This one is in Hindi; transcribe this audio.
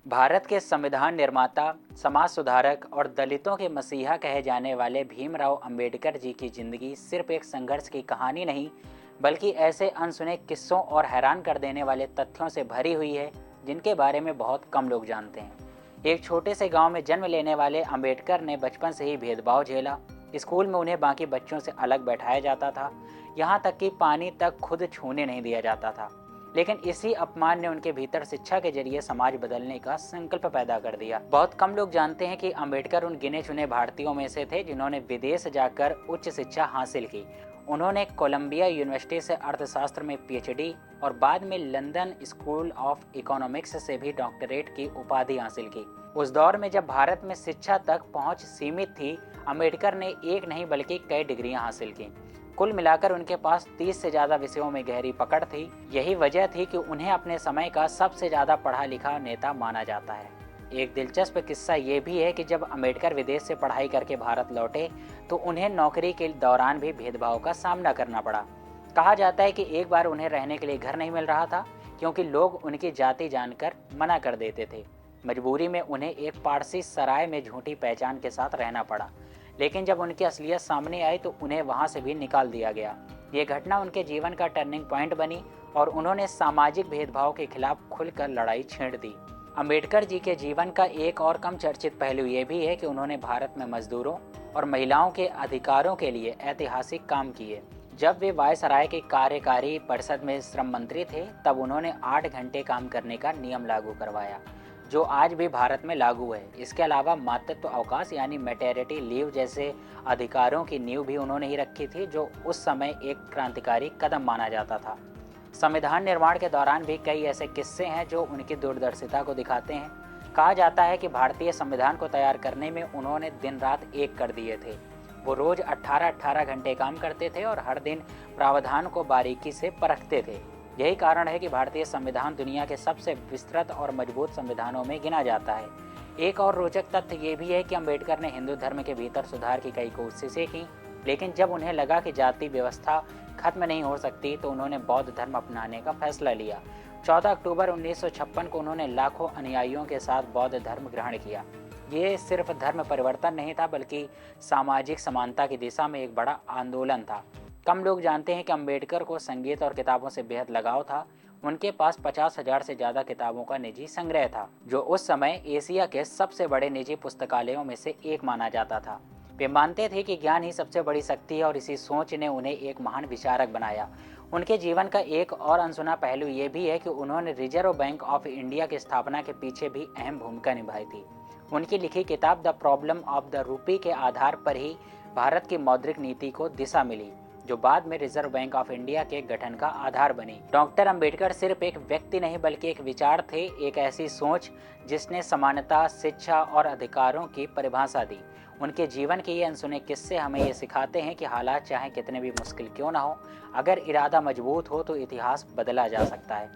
भारत के संविधान निर्माता, समाज सुधारक और दलितों के मसीहा कहे जाने वाले भीमराव अंबेडकर जी की जिंदगी सिर्फ एक संघर्ष की कहानी नहीं, बल्कि ऐसे अनसुने किस्सों और हैरान कर देने वाले तथ्यों से भरी हुई है जिनके बारे में बहुत कम लोग जानते हैं। एक छोटे से गांव में जन्म लेने वाले अंबेडकर ने बचपन से ही भेदभाव झेला। स्कूल में उन्हें बाकी बच्चों से अलग बैठाया जाता था, यहाँ तक कि पानी तक खुद छूने नहीं दिया जाता था। लेकिन इसी अपमान ने उनके भीतर शिक्षा के जरिए समाज बदलने का संकल्प पैदा कर दिया। बहुत कम लोग जानते हैं कि अंबेडकर उन गिने चुने भारतीयों में से थे जिन्होंने विदेश जाकर उच्च शिक्षा हासिल की। उन्होंने कोलंबिया यूनिवर्सिटी से अर्थशास्त्र में पीएचडी और बाद में लंदन स्कूल ऑफ इकोनॉमिक्स से भी डॉक्टरेट की उपाधि हासिल की। उस दौर में जब भारत में शिक्षा तक पहुंच सीमित थी, अंबेडकर ने एक नहीं बल्कि कई डिग्रियां हासिल की। कुल मिलाकर उनके पास 30 से ज़्यादा विषयों में गहरी पकड़ थी। यही वजह थी कि उन्हें अपने समय का सबसे ज़्यादा पढ़ा लिखा नेता माना जाता है। एक दिलचस्प किस्सा ये भी है कि जब अंबेडकर विदेश से पढ़ाई करके भारत लौटे तो उन्हें नौकरी के दौरान भी भेदभाव का सामना करना पड़ा। कहा जाता है कि एक बार उन्हें रहने के लिए घर नहीं मिल रहा था क्योंकि लोग उनकी जाति जानकर मना कर देते थे। मजबूरी में उन्हें एक पारसी सराय में झूठी पहचान के साथ रहना पड़ा, लेकिन जब उनकी असलियत सामने आई तो उन्हें वहां से भी निकाल दिया गया। ये घटना उनके जीवन का टर्निंग पॉइंट बनी और उन्होंने सामाजिक भेदभाव के खिलाफ खुलकर लड़ाई छेड़ दी। अंबेडकर जी के जीवन का एक और कम चर्चित पहलू ये भी है कि उन्होंने भारत में मजदूरों और महिलाओं के अधिकारों के लिए ऐतिहासिक काम किए। जब वे वायसराय के कार्यकारी परिषद में श्रम मंत्री थे, तब उन्होंने 8 घंटे काम करने का नियम लागू करवाया, जो आज भी भारत में लागू है। इसके अलावा मातृत्व अवकाश यानी मैटरनिटी लीव जैसे अधिकारों की नींव भी उन्होंने ही रखी थी, जो उस समय एक क्रांतिकारी कदम माना जाता था। संविधान निर्माण के दौरान भी कई ऐसे किस्से हैं जो उनकी दूरदर्शिता को दिखाते हैं। कहा जाता है कि भारतीय संविधान को तैयार करने में उन्होंने दिन रात एक कर दिए थे। वो रोज 18-18 घंटे काम करते थे और हर दिन प्रावधान को बारीकी से परखते थे। यही कारण है कि भारतीय संविधान दुनिया के सबसे विस्तृत और मजबूत संविधानों में गिना जाता है। एक और रोचक तथ्य ये भी है कि अंबेडकर ने हिंदू धर्म के भीतर सुधार की कई कोशिशें की, लेकिन जब उन्हें लगा कि जाति व्यवस्था खत्म नहीं हो सकती तो उन्होंने बौद्ध धर्म अपनाने का फैसला लिया। 14 अक्टूबर 1956 को उन्होंने लाखों अनुयायियों के साथ बौद्ध धर्म ग्रहण किया। ये सिर्फ धर्म परिवर्तन नहीं था, बल्कि सामाजिक समानता की दिशा में एक बड़ा आंदोलन था। कम लोग जानते हैं कि अंबेडकर को संगीत और किताबों से बेहद लगाव था। उनके पास 50,000 से ज़्यादा किताबों का निजी संग्रह था, जो उस समय एशिया के सबसे बड़े निजी पुस्तकालयों में से एक माना जाता था। वे मानते थे कि ज्ञान ही सबसे बड़ी शक्ति है और इसी सोच ने उन्हें एक महान विचारक बनाया। उनके जीवन का एक और अनसुना पहलू ये भी है कि उन्होंने रिजर्व बैंक ऑफ इंडिया की स्थापना के पीछे भी अहम भूमिका निभाई थी। उनकी लिखी किताब the problem of the rupee के आधार पर ही भारत की मौद्रिक नीति को दिशा मिली, जो बाद में रिजर्व बैंक ऑफ इंडिया के गठन का आधार बनी। डॉक्टर अंबेडकर सिर्फ एक व्यक्ति नहीं बल्कि एक विचार थे, एक ऐसी सोच जिसने समानता, शिक्षा और अधिकारों की परिभाषा दी। उनके जीवन के ये अनसुने किस्से हमें ये सिखाते हैं कि हालात चाहे कितने भी मुश्किल क्यों ना हो, अगर इरादा मजबूत हो तो इतिहास बदला जा सकता है।